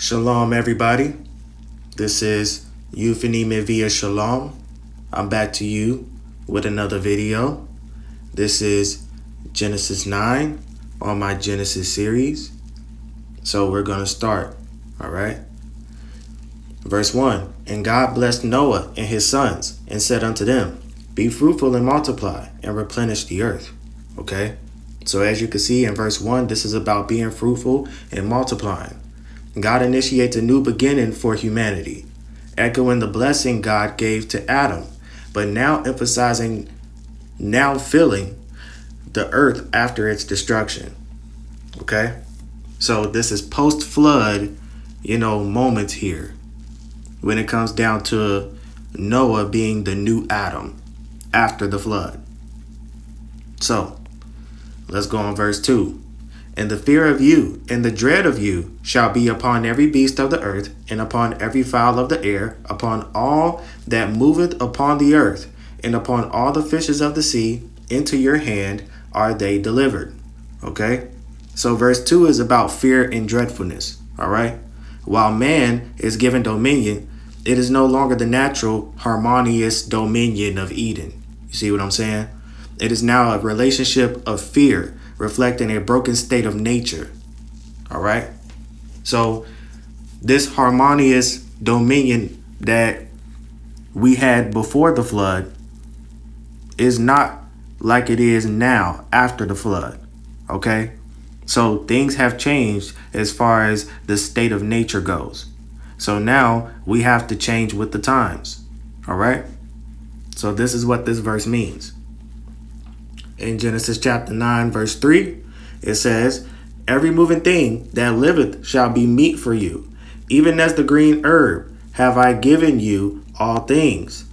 Shalom, everybody. This is Euphony Mevia Shalom. I'm back to you with another video. This is Genesis 9 on my Genesis series. So we're going to start, all right? Verse 1, And God blessed Noah and his sons and said unto them, Be fruitful and multiply and replenish the earth, okay? So as you can see in verse 1, this is about being fruitful and multiplying. God initiates a new beginning for humanity, echoing the blessing God gave to Adam, but now emphasizing, now filling the earth after its destruction. Okay? So this is post-flood, moments here when it comes down to Noah being the new Adam after the flood. So let's go on verse 2. And the fear of you and the dread of you shall be upon every beast of the earth, and upon every fowl of the air, upon all that moveth upon the earth, and upon all the fishes of the sea. Into your hand are they delivered. Okay? So verse 2 is about fear and dreadfulness. All right? While man is given dominion, it is no longer the natural, harmonious dominion of Eden. You see what I'm saying? It is now a relationship of fear, reflecting a broken state of nature. All right. So this harmonious dominion that we had before the flood is not like it is now after the flood. Okay. So things have changed as far as the state of nature goes. So now we have to change with the times. All right. So this is what this verse means. In Genesis chapter 9, verse 3, it says, Every moving thing that liveth shall be meat for you, even as the green herb have I given you all things.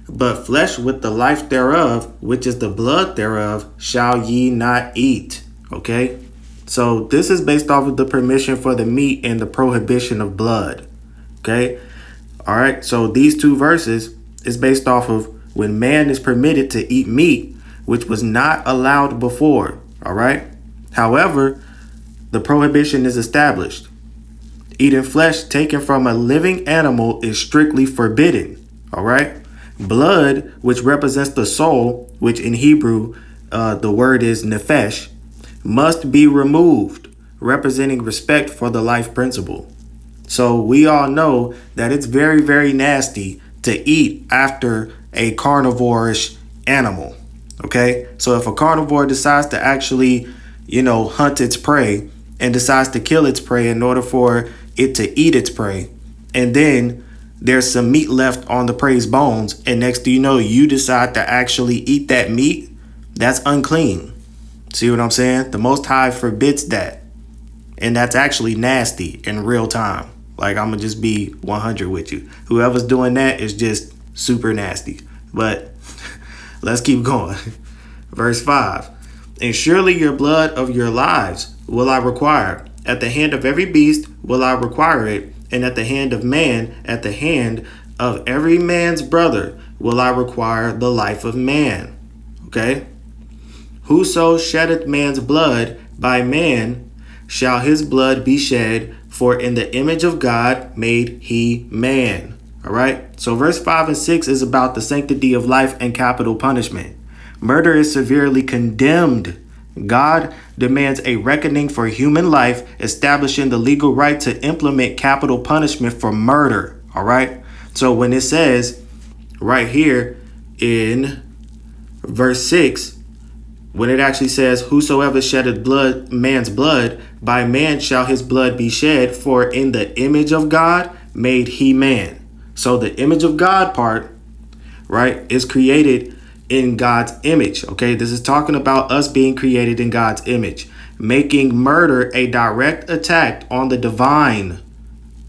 But flesh with the life thereof, which is the blood thereof, shall ye not eat. Okay? So this is based off of the permission for the meat and the prohibition of blood. Okay? All right. So these two verses is based off of when man is permitted to eat meat, which was not allowed before. All right. However, the prohibition is established. Eating flesh taken from a living animal is strictly forbidden. All right. Blood, which represents the soul, which in Hebrew, the word is nephesh, must be removed, representing respect for the life principle. So we all know that it's very, very nasty to eat after a carnivore-ish animal. Okay, so if a carnivore decides to actually, hunt its prey and decides to kill its prey in order for it to eat its prey, and then there's some meat left on the prey's bones, and next thing you know, you decide to actually eat that meat, that's unclean. See what I'm saying? The Most High forbids that. And that's actually nasty in real time. Like, I'm going to just be 100 with you. Whoever's doing that is just super nasty. But let's keep going. Verse 5. And surely your blood of your lives will I require. At the hand of every beast will I require it. And at the hand of man, at the hand of every man's brother, will I require the life of man. Okay? Whoso sheddeth man's blood, by man shall his blood be shed, for in the image of God made he man. All right. So verse 5 and 6 is about the sanctity of life and capital punishment. Murder is severely condemned. God demands a reckoning for human life, establishing the legal right to implement capital punishment for murder. All right. So when it says right here in verse 6, when it actually says, Whosoever sheddeth blood, man's blood, by man shall his blood be shed, for in the image of God made he man. So the image of God part, right, is created in God's image. Okay, this is talking about us being created in God's image, making murder a direct attack on the divine.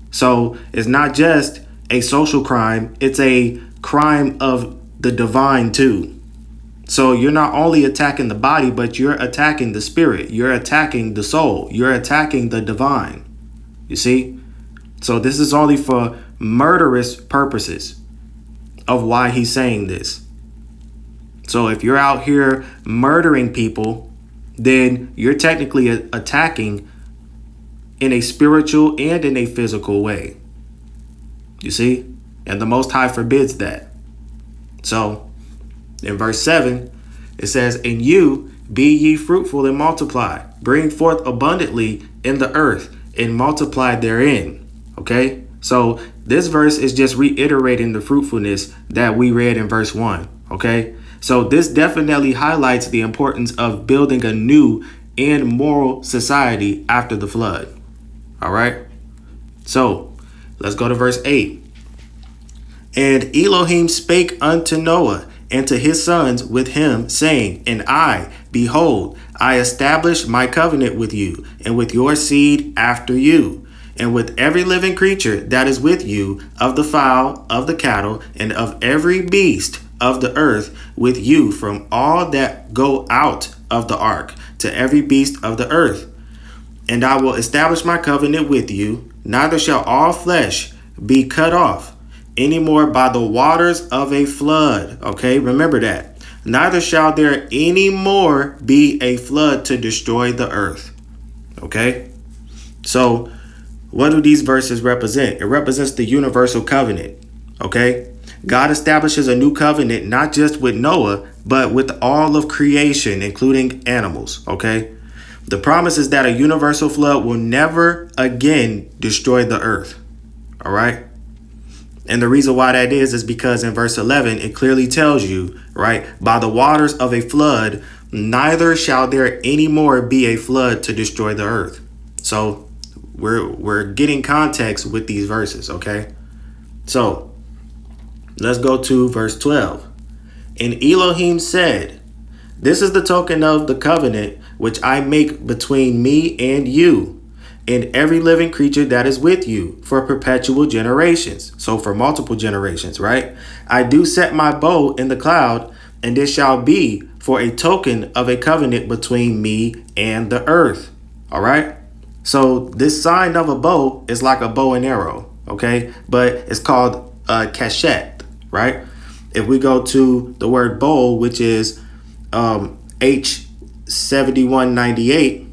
So it's not just a social crime, it's a crime of the divine too. So you're not only attacking the body, but you're attacking the spirit. You're attacking the soul. You're attacking the divine. You see? So this is only for murderous purposes of why he's saying this. So if you're out here murdering people, then you're technically attacking in a spiritual and in a physical way. You see? And the Most High forbids that. So in verse 7, it says, "In you be ye fruitful and multiply, bring forth abundantly in the earth and multiply therein." Okay? So this verse is just reiterating the fruitfulness that we read in verse 1. Okay? So this definitely highlights the importance of building a new and moral society after the flood. All right? So let's go to verse 8. "And Elohim spake unto Noah and to his sons with him, saying, And I, behold, I establish my covenant with you and with your seed after you, and with every living creature that is with you, of the fowl, of the cattle, and of every beast of the earth with you, from all that go out of the ark to every beast of the earth. And I will establish my covenant with you, neither shall all flesh be cut off any more by the waters of a flood." Okay, remember that. "Neither shall there any more be a flood to destroy the earth." Okay, so what do these verses represent? It represents the universal covenant. Okay, God establishes a new covenant not just with Noah, but with all of creation, including animals. Okay, the promise is that a universal flood will never again destroy the earth. All right. And the reason why that is because in verse 11, it clearly tells you, right, by the waters of a flood, neither shall there any more be a flood to destroy the earth. So we're getting context with these verses. Okay. So let's go to verse 12. "And Elohim said, This is the token of the covenant which I make between me and you, and every living creature that is with you for perpetual generations." So for multiple generations, right? "I do set my bow in the cloud, and it shall be for a token of a covenant between me and the earth." All right. So this sign of a bow is like a bow and arrow. Okay. But it's called cachet, right? If we go to the word bow, which is H7198,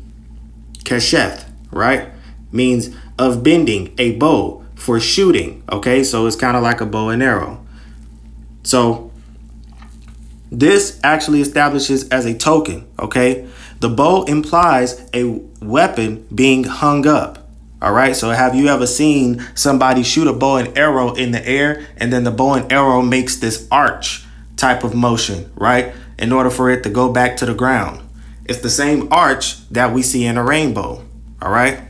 kasheth, right, means of bending, a bow for shooting. Okay, so it's kind of like a bow and arrow. So this actually establishes as a token. Okay, the bow implies a weapon being hung up. All right, so have you ever seen somebody shoot a bow and arrow in the air, and then the bow and arrow makes this arch type of motion, right, in order for it to go back to the ground? It's the same arch that we see in a rainbow. All right.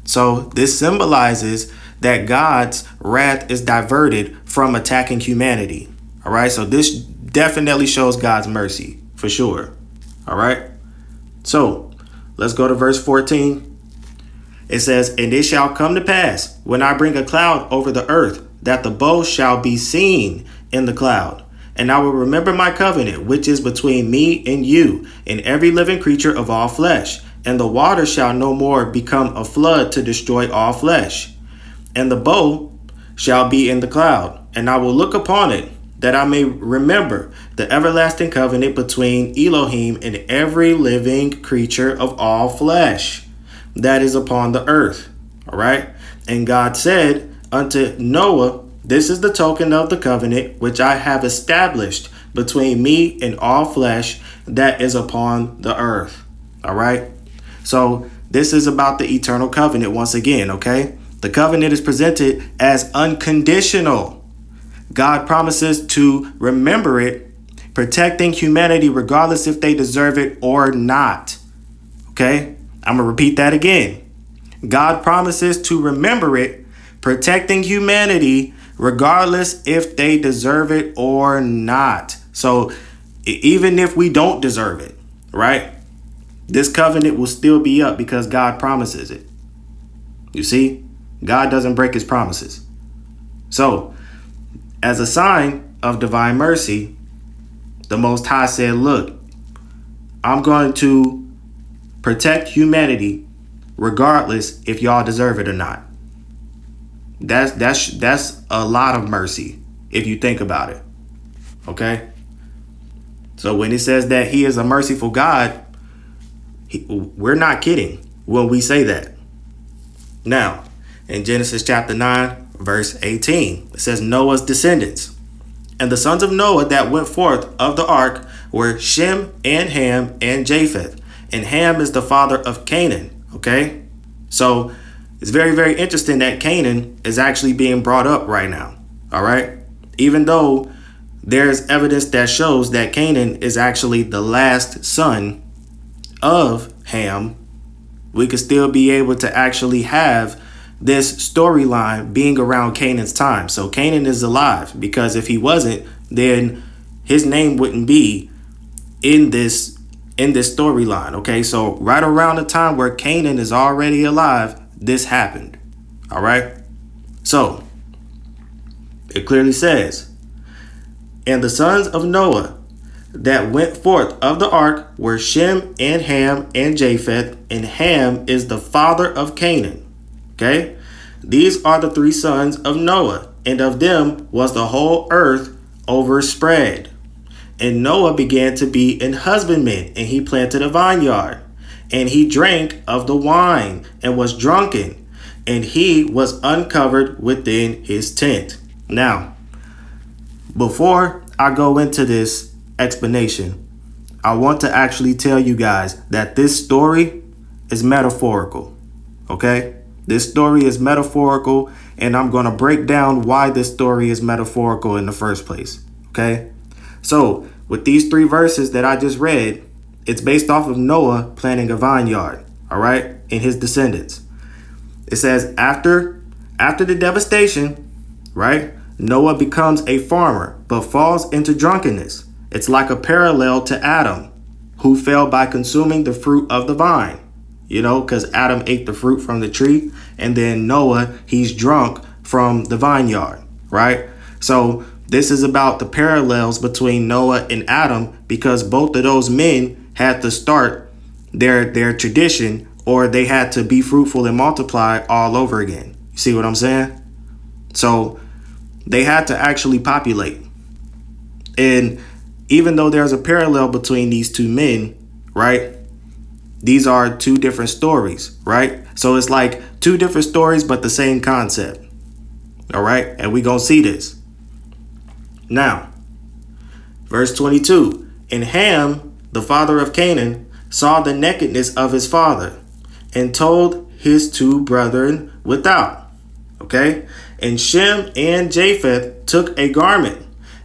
So this symbolizes that God's wrath is diverted from attacking humanity. All right. So this definitely shows God's mercy for sure. All right. So let's go to verse 14. It says, "And it shall come to pass when I bring a cloud over the earth, that the bow shall be seen in the cloud. And I will remember my covenant, which is between me and you, and every living creature of all flesh. And the water shall no more become a flood to destroy all flesh. And the bow shall be in the cloud, and I will look upon it, that I may remember the everlasting covenant between Elohim and every living creature of all flesh that is upon the earth." All right. "And God said unto Noah, This is the token of the covenant which I have established between me and all flesh that is upon the earth." All right. So this is about the eternal covenant once again. Okay. The covenant is presented as unconditional. God promises to remember it, protecting humanity regardless if they deserve it or not. Okay. I'm going to repeat that again. God promises to remember it, protecting humanity regardless if they deserve it or not. So even if we don't deserve it, right, this covenant will still be up because God promises it. You see, God doesn't break his promises. So as a sign of divine mercy, the Most High said, look, I'm going to protect humanity regardless if y'all deserve it or not. That's a lot of mercy if you think about it. Okay. So when it says that he is a merciful God, we're not kidding when we say that. Now, in Genesis chapter 9, verse 18, it says Noah's descendants. And the sons of Noah that went forth of the ark were Shem and Ham and Japheth. And Ham is the father of Canaan. Okay? So it's very, very interesting that Canaan is actually being brought up right now. All right? Even though there's evidence that shows that Canaan is actually the last son of Ham, we could still be able to actually have this storyline being around Canaan's time. So Canaan is alive, because if he wasn't, then his name wouldn't be in this storyline. Okay, so right around the time where Canaan is already alive, this happened. All right, so it clearly says, and the sons of Noah that went forth of the ark were Shem and Ham and Japheth, and Ham is the father of Canaan. Okay, these are the three sons of Noah, and of them was the whole earth overspread. And Noah began to be an husbandman, and he planted a vineyard, and he drank of the wine and was drunken, and he was uncovered within his tent. Now, before I go into this explanation, I want to actually tell you guys that this story is metaphorical. Okay? This story is metaphorical, and I'm going to break down why this story is metaphorical in the first place. Okay? So, with these three verses that I just read, it's based off of Noah planting a vineyard, all right, and his descendants. It says after the devastation, right, Noah becomes a farmer, but falls into drunkenness. It's like a parallel to Adam, who fell by consuming the fruit of the vine, you know, because Adam ate the fruit from the tree, and then Noah, he's drunk from the vineyard, right? So this is about the parallels between Noah and Adam, because both of those men had to start their tradition, or they had to be fruitful and multiply all over again. You see what I'm saying? So they had to actually populate. And even though there's a parallel between these two men, right? These are two different stories, right? So it's like two different stories, but the same concept. All right. And we're going to see this. Now, verse 22, and Ham, the father of Canaan, saw the nakedness of his father and told his two brethren without. Okay. And Shem and Japheth took a garment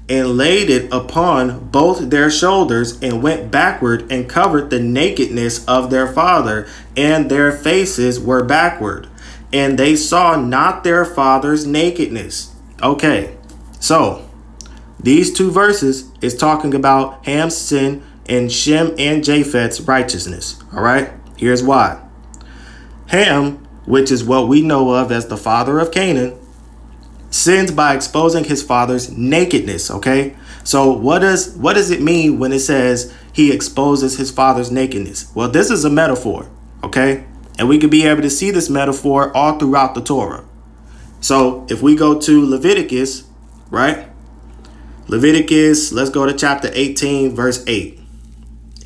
and laid it upon both their shoulders and went backward and covered the nakedness of their father, and their faces were backward, and they saw not their father's nakedness. Okay, so these two verses is talking about Ham's sin and Shem and Japheth's righteousness. All right, here's why. Ham, which is what we know of as the father of Canaan, sins by exposing his father's nakedness. Okay, so what does it mean when it says he exposes his father's nakedness? Well, this is a metaphor. Okay, and we could be able to see this metaphor all throughout the Torah. So if we go to Leviticus, right? Leviticus, let's go to chapter 18, verse 8.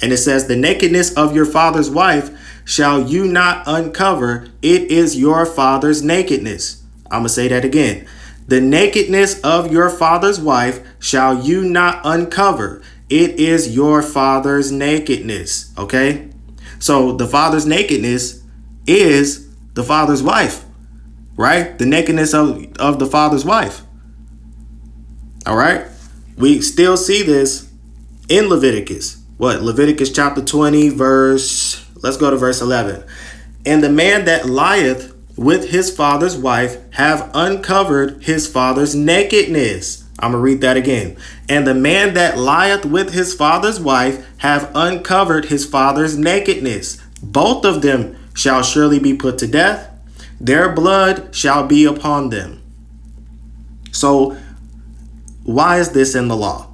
And it says, the nakedness of your father's wife shall you not uncover. It is your father's nakedness. I'm going to say that again. The nakedness of your father's wife shall you not uncover. It is your father's nakedness. Okay? So the father's nakedness is the father's wife, right? The nakedness of the father's wife. All right? We still see this in Leviticus. What? Leviticus chapter 20, let's go to verse 11. And the man that lieth with his father's wife have uncovered his father's nakedness. I'm going to read that again. And the man that lieth with his father's wife have uncovered his father's nakedness. Both of them shall surely be put to death. Their blood shall be upon them. So why is this in the law?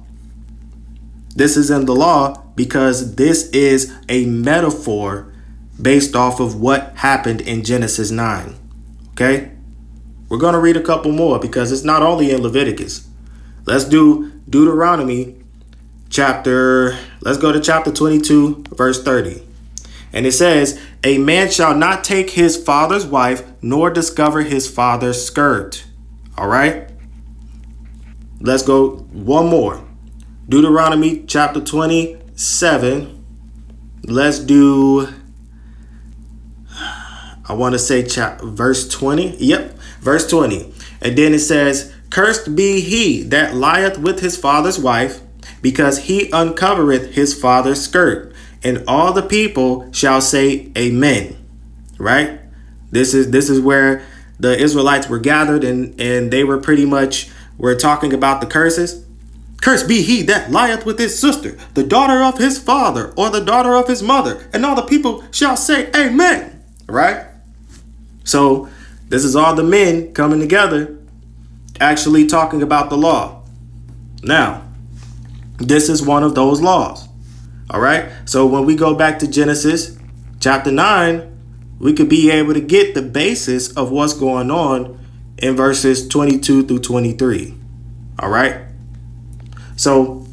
This is in the law because this is a metaphor based off of what happened in Genesis 9. Okay? We're going to read a couple more because it's not only in Leviticus. Let's do Deuteronomy let's go to chapter 22, verse 30. And it says, a man shall not take his father's wife, nor discover his father's skirt. All right. Let's go one more. Deuteronomy chapter 27. Let's do, I want to say verse 20. Yep, verse 20. And then it says, cursed be he that lieth with his father's wife, because he uncovereth his father's skirt. And all the people shall say amen. Right? This is where the Israelites were gathered, and they were pretty much were talking about the curses. Cursed be he that lieth with his sister, the daughter of his father, or the daughter of his mother, and all the people shall say amen. Right? So this is all the men coming together, actually talking about the law. Now, this is one of those laws. All right. So when we go back to Genesis chapter 9, we could be able to get the basis of what's going on in verses 22 through 23. All right. So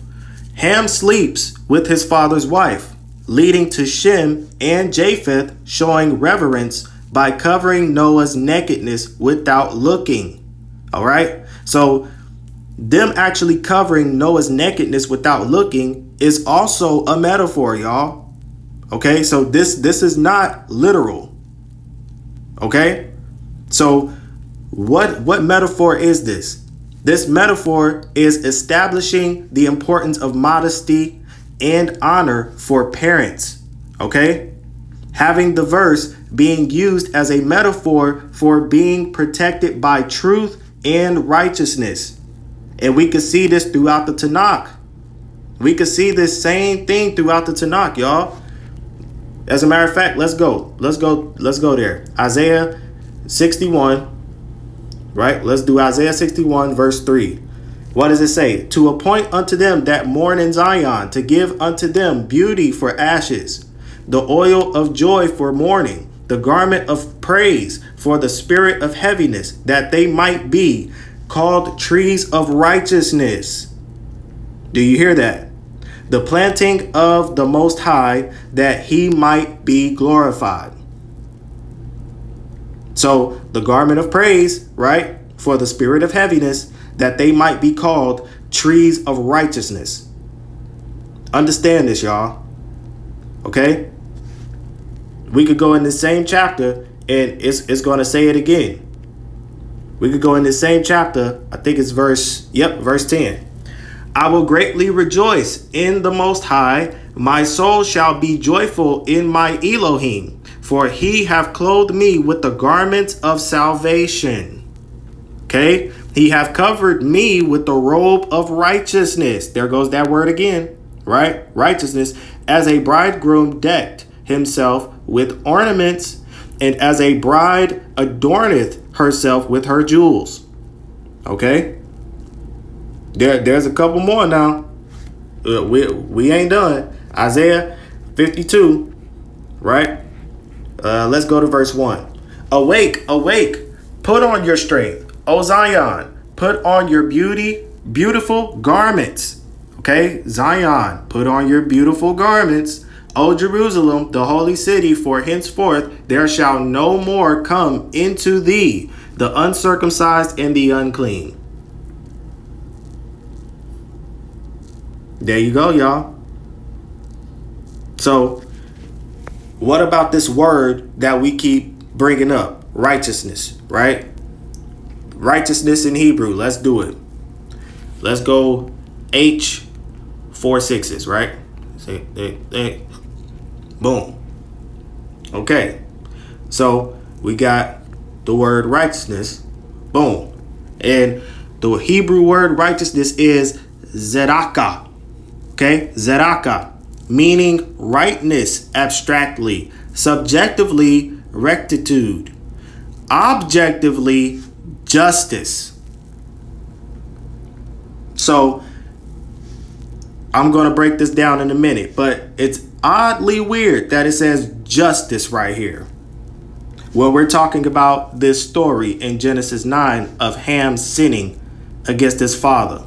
Ham sleeps with his father's wife, leading to Shem and Japheth showing reverence by covering Noah's nakedness without looking. All right. So them actually covering Noah's nakedness without looking is also a metaphor, y'all. Okay. So this is not literal. Okay. So what metaphor is this? This metaphor is establishing the importance of modesty and honor for parents. Okay. Having the verse being used as a metaphor for being protected by truth and righteousness. And we could see this throughout the Tanakh. We could see this same thing throughout the Tanakh, y'all. As a matter of fact, let's go there. Isaiah 61, right? Let's do Isaiah 61, verse 3. What does it say? To appoint unto them that mourn in Zion, to give unto them beauty for ashes, the oil of joy for mourning, the garment of praise for the spirit of heaviness, that they might be called trees of righteousness. Do you hear that? The planting of the Most High, that he might be glorified. So the garment of praise, right, for the spirit of heaviness, that they might be called trees of righteousness. Understand this, y'all. Okay? We could go in the same chapter and it's going to say it again. We could go in the same chapter. I think it's verse 10. I will greatly rejoice in the Most High. My soul shall be joyful in my Elohim, for he hath clothed me with the garments of salvation. Okay. He hath covered me with the robe of righteousness. There goes that word again, right? Righteousness. As a bridegroom decked himself with ornaments, and as a bride adorneth herself with her jewels. Okay. There's a couple more now. We ain't done. Isaiah 52, right? Let's go to verse 1. Awake, awake, put on your strength, O Zion, put on your beautiful garments. Okay, Zion, put on your beautiful garments. O Jerusalem, the holy city, for henceforth there shall no more come into thee the uncircumcised and the unclean. There you go, y'all. So what about this word that we keep bringing up? Righteousness, right? Righteousness in Hebrew. Let's do it. Let's go H 4 6s, right? Boom. Okay. So we got the word righteousness. Boom. And the Hebrew word righteousness is zedakah. Okay, zedakah, meaning rightness abstractly, subjectively rectitude, objectively justice. So I'm going to break this down in a minute, but it's oddly weird that it says justice right here. Well, we're talking about this story in Genesis 9 of Ham sinning against his father.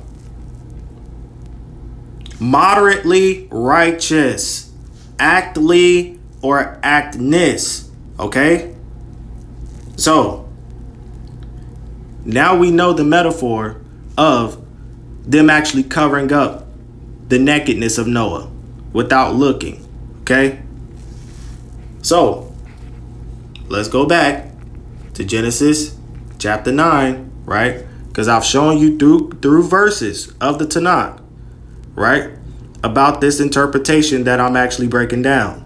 Moderately righteous, aptly or actness. Okay? So, now we know the metaphor of them actually covering up the nakedness of Noah without looking. Okay? So, let's go back to Genesis chapter 9, right? Because I've shown you through verses of the Tanakh, right, about this interpretation that I'm actually breaking down,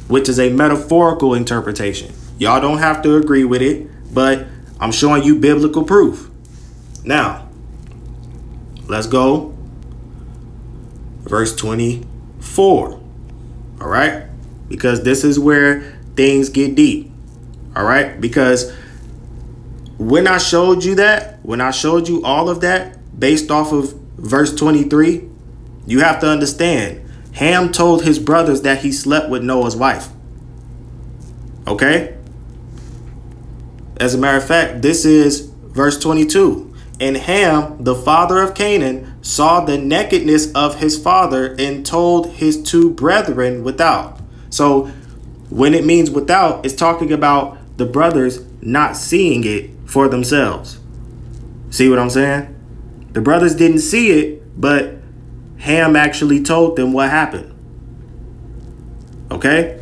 which is a metaphorical interpretation. Y'all don't have to agree with it, but I'm showing you biblical proof. Now, let's go verse 24. All right? Because this is where things get deep. All right? Because when I showed you all of that based off of verse 23, you have to understand, Ham told his brothers that he slept with Noah's wife. Okay? As a matter of fact, this is verse 22. And Ham, the father of Canaan, saw the nakedness of his father and told his two brethren without. So when it means without, it's talking about the brothers not seeing it for themselves. See what I'm saying? The brothers didn't see it, but Ham actually told them what happened. Okay?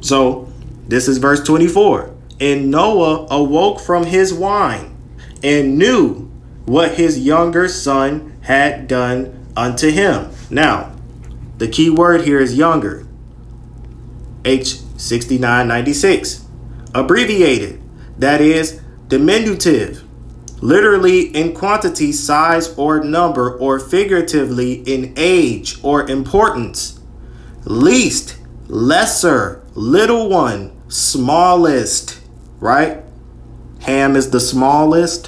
So this is verse 24. And Noah awoke from his wine and knew what his younger son had done unto him. Now, the key word here is younger. H6996. Abbreviated. That is diminutive. Literally in quantity, size, or number, or figuratively in age or importance. Least, lesser, little one, smallest, right? Ham is the smallest.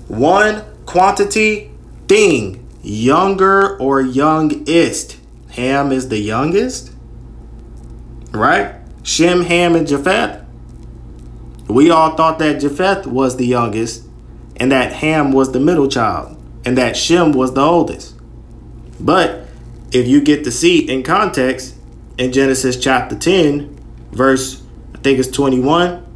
One, quantity, thing, younger or youngest. Ham is the youngest, right? Shem, Ham, and Japheth. We all thought that Japheth was the youngest and that Ham was the middle child and that Shem was the oldest. But if you get to see in context in Genesis chapter 10, verse, I think it's 21,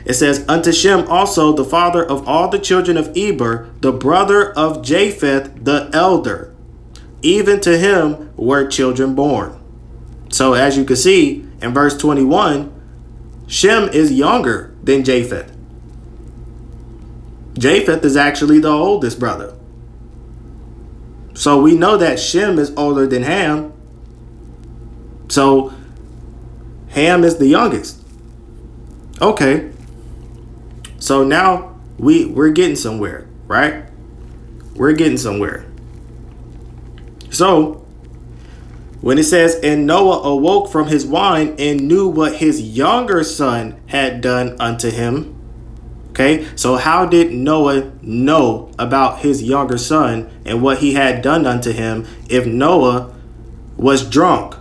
it says, unto Shem also, the father of all the children of Eber, the brother of Japheth, the elder. Even to him were children born. So as you can see in verse 21, Shem is younger than Japheth. Japheth is actually the oldest brother. So we know that Shem is older than Ham. So Ham is the youngest. Okay. So now we're getting somewhere, right? We're getting somewhere. So when it says, and Noah awoke from his wine and knew what his younger son had done unto him. Okay, so how did Noah know about his younger son and what he had done unto him if Noah was drunk?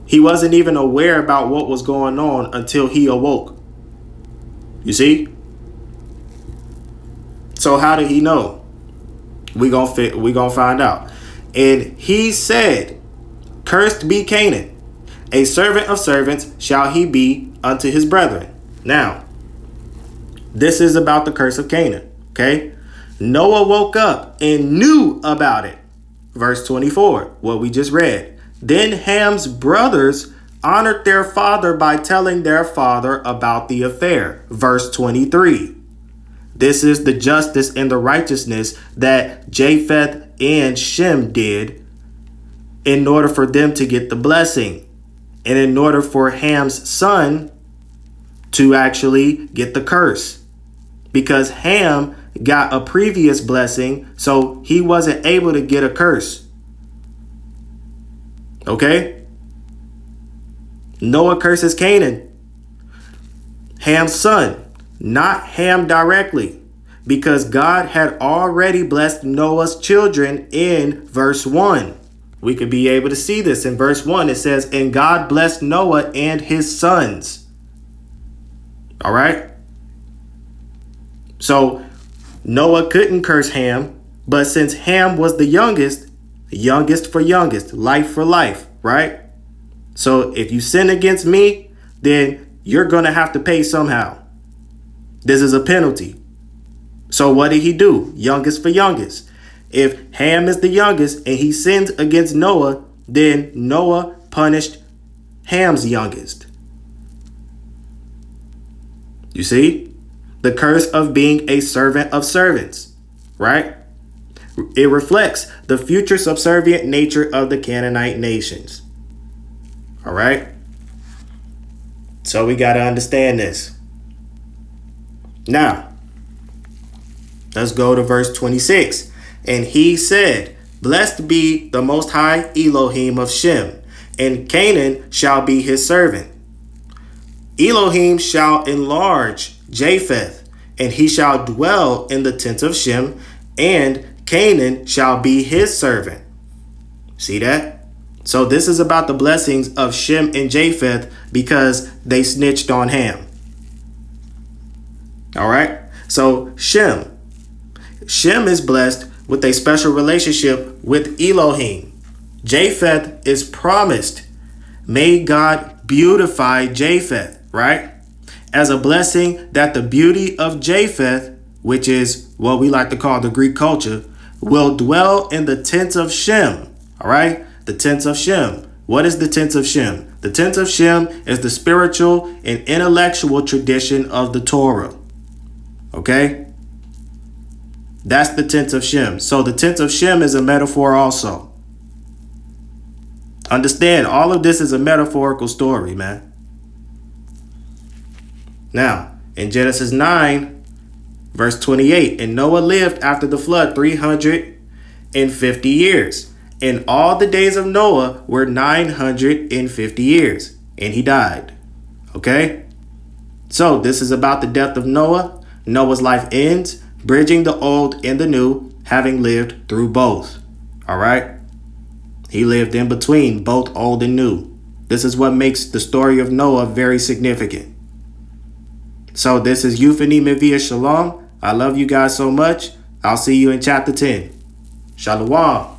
He wasn't even aware about what was going on until he awoke. You see? So how did he know? We gonna find out. And he said, cursed be Canaan, a servant of servants shall he be unto his brethren. Now, this is about the curse of Canaan. Okay? Noah woke up and knew about it. Verse 24, what we just read. Then Ham's brothers honored their father by telling their father about the affair. Verse 23. This is the justice and the righteousness that Japheth and Shem did in order for them to get the blessing. And in order for Ham's son to actually get the curse. Because Ham got a previous blessing, so he wasn't able to get a curse. Okay? Noah curses Canaan, Ham's son, not Ham directly, because God had already blessed Noah's children in verse 1. We could be able to see this in verse 1. It says, and God blessed Noah and his sons. All right? So Noah couldn't curse Ham, but since Ham was the youngest for youngest, life for life, right? So if you sin against me, then you're going to have to pay somehow. This is a penalty. So what did he do? Youngest for youngest. If Ham is the youngest and he sins against Noah, then Noah punished Ham's youngest. You see? The curse of being a servant of servants, right? It reflects the future subservient nature of the Canaanite nations. All right? So we got to understand this. Now, let's go to verse 26. And he said, "Blessed be the Most High Elohim of Shem, and Canaan shall be his servant. Elohim shall enlarge Japheth, and he shall dwell in the tent of Shem, and Canaan shall be his servant." See that? So this is about the blessings of Shem and Japheth because they snitched on Ham. All right. So Shem is blessed with a special relationship with Elohim. Japheth is promised. May God beautify Japheth, right? As a blessing that the beauty of Japheth, which is what we like to call the Greek culture, will dwell in the tent of Shem. All right. The tent of Shem. What is the tent of Shem? The tent of Shem is the spiritual and intellectual tradition of the Torah. Okay? That's the tent of Shem. So the tent of Shem is a metaphor also. Understand, all of this is a metaphorical story, man. Now, in Genesis 9, verse 28, and Noah lived after the flood 350 years. And all the days of Noah were 950 years, and he died. Okay? So this is about the death of Noah. Noah's life ends, bridging the old and the new, having lived through both. All right? He lived in between both old and new. This is what makes the story of Noah very significant. So this is Euphony Mevia Shalom. I love you guys so much. I'll see you in chapter 10. Shalom.